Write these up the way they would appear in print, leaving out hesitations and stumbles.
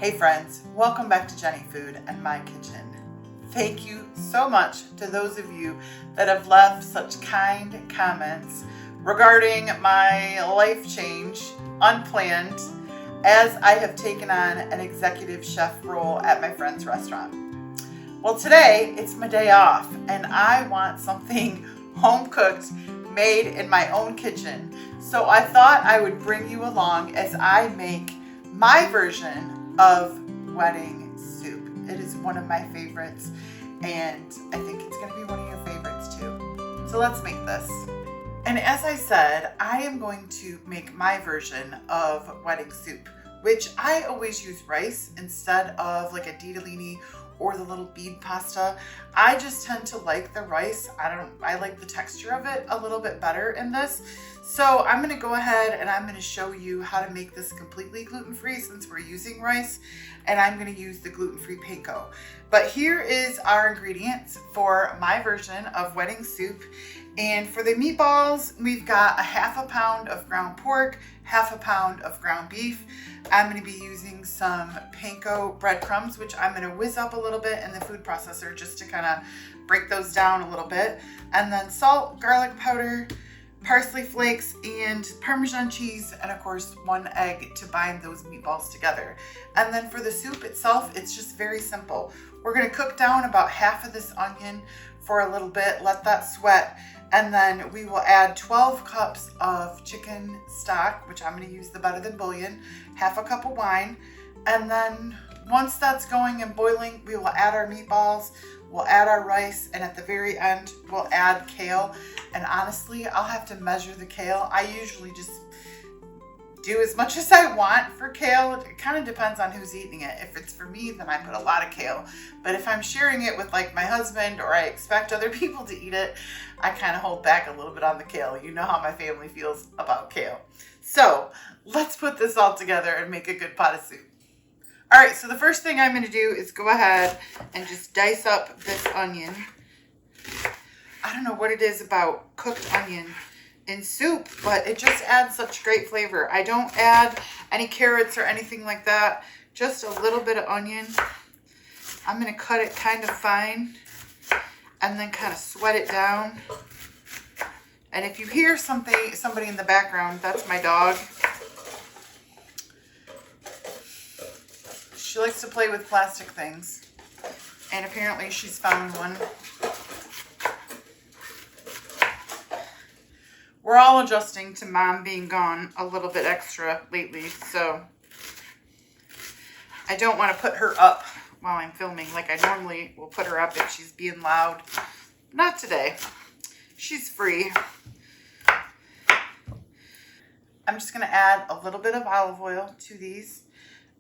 Hey friends, welcome back to Jenny Food and My Kitchen. Thank you so much to those of you that have left such kind comments regarding my life change, unplanned, as I have taken on an executive chef role at my friend's restaurant. Well, today it's my day off and I want something home cooked, made in my own kitchen. So I thought I would bring you along as I make my version of wedding soup. It is one of my favorites and I think it's going to be one of your favorites too. So let's make this. And as I said, I am going to make my version of wedding soup, which I always use rice instead of like a ditalini or the little bead pasta. I just tend to like the rice. I like the texture of it a little bit better in this. So I'm gonna go ahead and I'm gonna show you how to make this completely gluten-free since we're using rice, and I'm gonna use the gluten-free panko. But here is our ingredients for my version of wedding soup. And for the meatballs, we've got a half a pound of ground pork, half a pound of ground beef. I'm going to be using some panko breadcrumbs, which I'm going to whiz up a little bit in the food processor just to kind of break those down a little bit. And then salt, garlic powder, parsley flakes, and Parmesan cheese, and of course 1 egg to bind those meatballs together. And then for the soup itself, it's just very simple. We're going to cook down about half of this onion for a little bit, let that sweat, and then we will add 12 cups of chicken stock, which I'm going to use the better than bouillon, half a cup of wine, and then once that's going and boiling, we will add our meatballs, we'll add our rice, and at the very end, we'll add kale. And honestly, I'll have to measure the kale. I usually just do as much as I want for kale. It kind of depends on who's eating it. If it's for me, then I put a lot of kale. But if I'm sharing it with like my husband or I expect other people to eat it, I kind of hold back a little bit on the kale. You know how my family feels about kale. So let's put this all together and make a good pot of soup. All right, so the first thing I'm going to do is go ahead and just dice up this onion. I don't know what it is about cooked onion in soup, but it just adds such great flavor. I don't add any carrots or anything like that, just a little bit of onion. I'm going to cut it kind of fine and then kind of sweat it down. And if you hear somebody in the background, that's my dog. She likes to play with plastic things, and apparently she's found one. We're all adjusting to mom being gone a little bit extra lately, so I don't want to put her up while I'm filming like I normally will put her up if she's being loud. Not today. She's free. I'm just going to add a little bit of olive oil to these,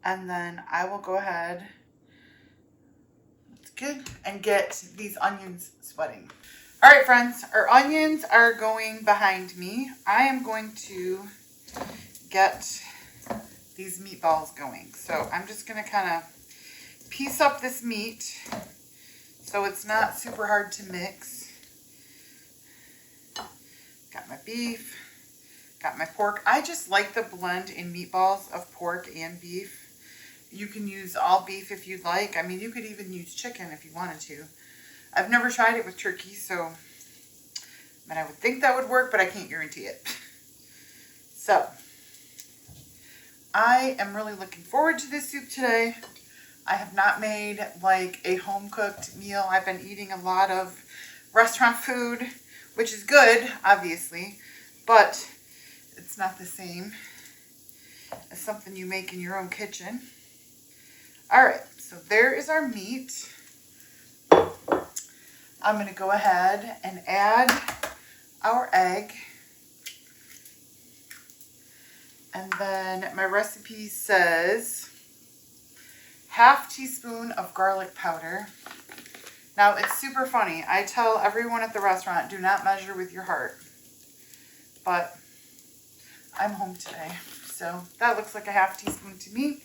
and then I will go ahead, that's good, and get these onions sweating. All right, friends, our onions are going behind me. I am going to get these meatballs going. So I'm just going to kind of piece up this meat so it's not super hard to mix. Got my beef, got my pork. I just like the blend in meatballs of pork and beef. You can use all beef if you'd like. I mean, you could even use chicken if you wanted to. I've never tried it with turkey, so I would think that would work, but I can't guarantee it. So, I am really looking forward to this soup today. I have not made like a home-cooked meal. I've been eating a lot of restaurant food, which is good, obviously, but it's not the same as something you make in your own kitchen. All right, so there is our meat. I'm going to go ahead and add our egg. And then my recipe says half teaspoon of garlic powder. Now it's super funny. I tell everyone at the restaurant, do not measure with your heart. But I'm home today, so that looks like a half teaspoon to me.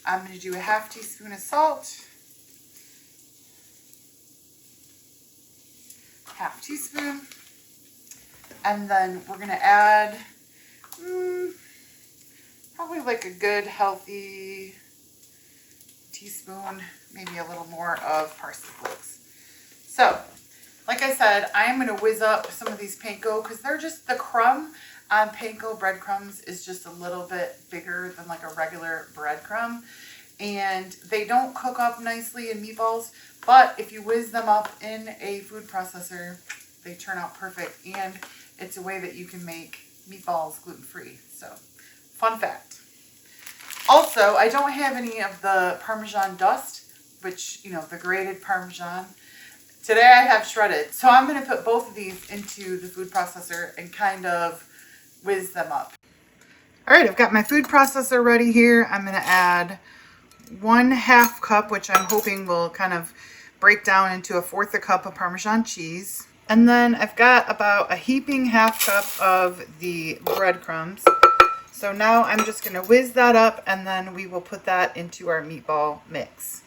I'm going to do a half teaspoon of salt. Half teaspoon. And then we're going to add probably like a good healthy teaspoon, maybe a little more of parsley flakes. So, like I said, I'm going to whiz up some of these panko because they're just, the crumb on panko breadcrumbs is just a little bit bigger than like a regular breadcrumb. And they don't cook up nicely in meatballs, but if you whiz them up in a food processor, they turn out perfect. And it's a way that you can make meatballs gluten-free. So, fun fact. Also, I don't have any of the Parmesan dust, which, you know, the grated Parmesan. Today I have shredded. So I'm going to put both of these into the food processor and kind of whiz them up. All right, I've got my food processor ready here. I'm going to add 1/2 cup, which I'm hoping will kind of break down into 1/4 cup of Parmesan cheese. And then I've got about a heaping 1/2 cup of the breadcrumbs. So now I'm just going to whiz that up and then we will put that into our meatball mix.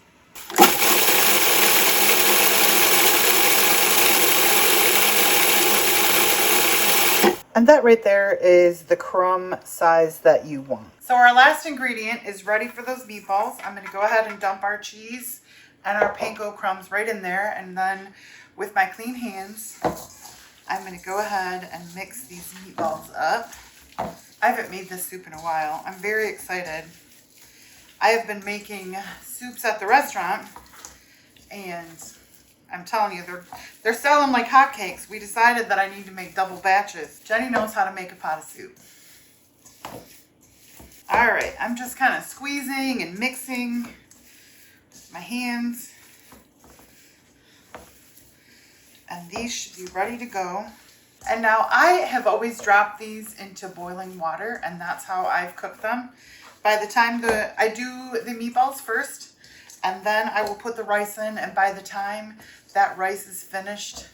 And that right there is the crumb size that you want. So our last ingredient is ready for those meatballs. I'm going to go ahead and dump our cheese and our panko crumbs right in there. And then with my clean hands, I'm going to go ahead and mix these meatballs up. I haven't made this soup in a while. I'm very excited. I have been making soups at the restaurant and I'm telling you, they're selling like hotcakes. We decided that I need to make double batches. Jenny knows how to make a pot of soup. All right, I'm just kind of squeezing and mixing with my hands. And these should be ready to go. And now I have always dropped these into boiling water, and that's how I've cooked them. By the time I do the meatballs first, and then I will put the rice in, and by the time that rice is finished,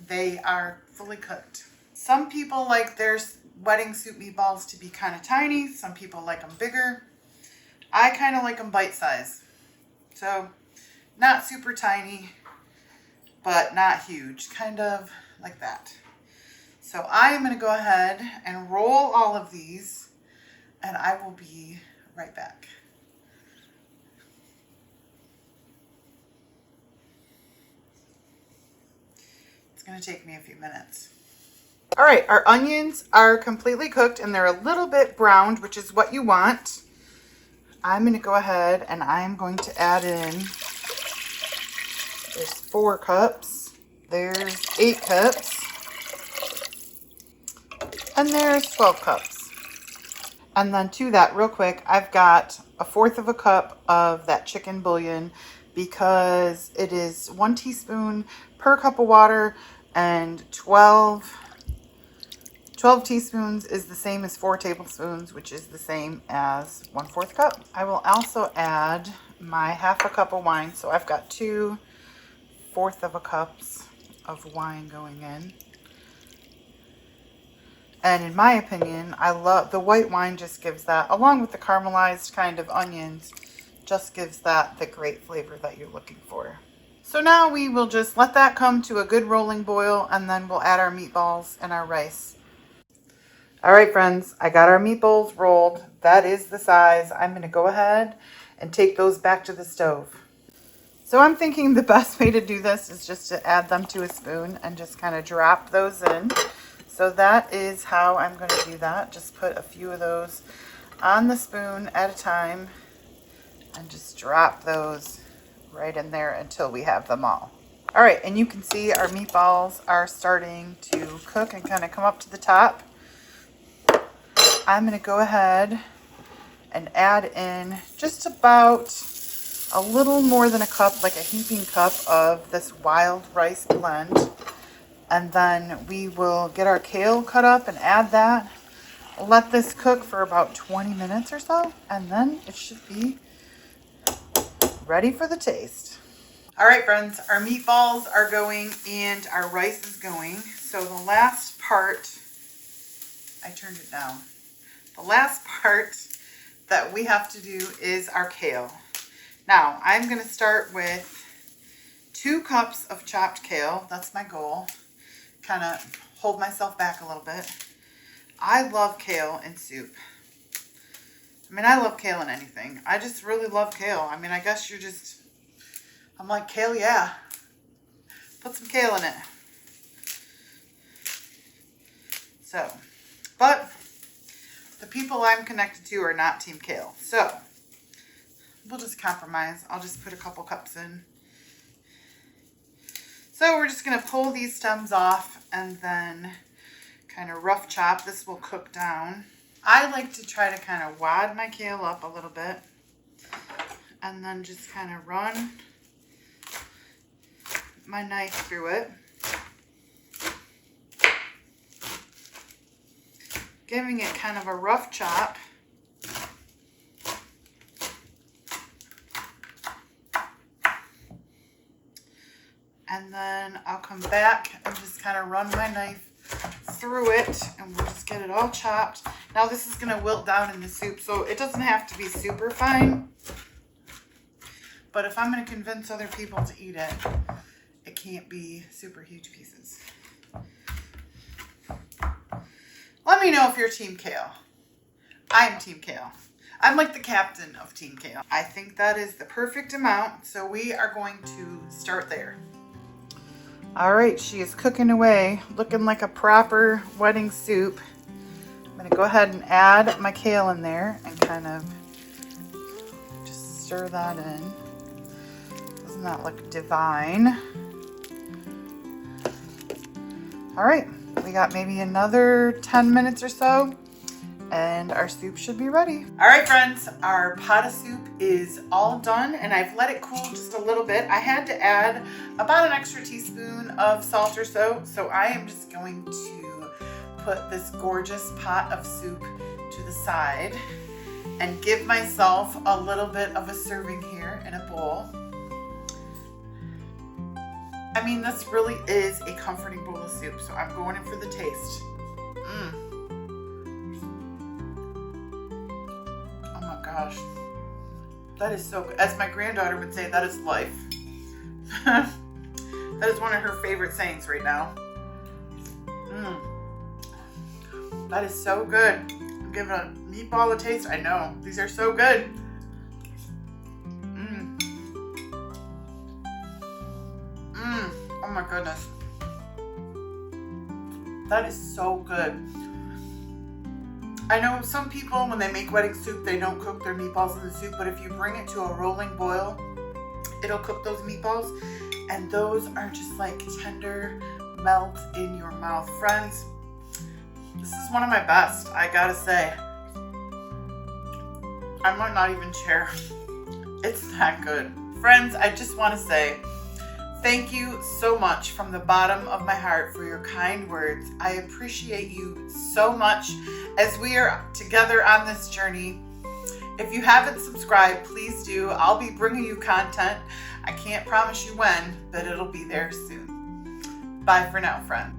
they are fully cooked. Some people like their wedding soup meatballs to be kind of tiny. Some people like them bigger. I kind of like them bite-sized. So, not super tiny, but not huge. Kind of like that. So I am going to go ahead and roll all of these, and I will be right back. It's going to take me a few minutes. All right, our onions are completely cooked and they're a little bit browned, which is what you want. I'm going to go ahead and I'm going to add in, there's 4 cups, there's 8 cups, and there's 12 cups. And then to that, real quick, I've got 1/4 cup of that chicken bouillon because it is 1 teaspoon per cup of water, and 12 teaspoons is the same as 4 tablespoons, which is the same as 1/4 cup. I will also add my 1/2 cup of wine. So I've got 2 1/4 cups of wine going in. And in my opinion, I love the white wine, just gives that, along with the caramelized kind of onions, just gives that the great flavor that you're looking for. So now we will just let that come to a good rolling boil, and then we'll add our meatballs and our rice. All right, friends, I got our meatballs rolled. That is the size. I'm going to go ahead and take those back to the stove. So I'm thinking the best way to do this is just to add them to a spoon and just kind of drop those in. So that is how I'm going to do that. Just put a few of those on the spoon at a time and just drop those right in there until we have them all. All right, and you can see our meatballs are starting to cook and kind of come up to the top. I'm going to go ahead and add in just about a little more than a cup, like a heaping cup of this wild rice blend. And then we will get our kale cut up and add that. Let this cook for about 20 minutes or so, and then it should be ready for the taste. All right, friends, our meatballs are going and our rice is going. So the last part, I turned it down. The last part that we have to do is our kale. Now, I'm going to start with 2 cups of chopped kale. That's my goal. Kind of hold myself back a little bit. I love kale in soup. I mean, I love kale in anything. I just really love kale. I mean, I guess you're just, I'm like, kale, yeah. Put some kale in it. So, but the people I'm connected to are not Team Kale. So, we'll just compromise. I'll just put a couple cups in. So, we're just going to pull these stems off and then kind of rough chop. This will cook down. I like to try to kind of wad my kale up a little bit and then just kind of run my knife through it, giving it kind of a rough chop. And then I'll come back and just kind of run my knife through it and we'll just get it all chopped. Now this is going to wilt down in the soup, so it doesn't have to be super fine. But if I'm going to convince other people to eat it, it can't be super huge pieces. Let me know if you're Team Kale. I'm Team Kale. I'm like the captain of Team Kale. I think that is the perfect amount, so we are going to start there. All right, she is cooking away, looking like a proper wedding soup. I'm gonna go ahead and add my kale in there and kind of just stir that in. Doesn't that look divine? All right, we got maybe another 10 minutes or so and our soup should be ready. All right, friends, our pot of soup is all done and I've let it cool just a little bit. I had to add about an extra teaspoon of salt or so. So I am just going to put this gorgeous pot of soup to the side and give myself a little bit of a serving here in a bowl. I mean, this really is a comforting bowl of soup, so I'm going in for the taste. Oh my gosh. That is so good. As my granddaughter would say, that is life. That is one of her favorite sayings right now. That is so good. I'm giving a meatball a taste. I know. These are so good. Oh my goodness. That is so good. I know some people, when they make wedding soup, they don't cook their meatballs in the soup, but if you bring it to a rolling boil, it'll cook those meatballs, and those are just like tender melt in your mouth. Friends, this is one of my best, I gotta say. I might not even share. It's that good. Friends, I just want to say thank you so much from the bottom of my heart for your kind words. I appreciate you so much as we are together on this journey. If you haven't subscribed, please do. I'll be bringing you content. I can't promise you when, but it'll be there soon. Bye for now, friends.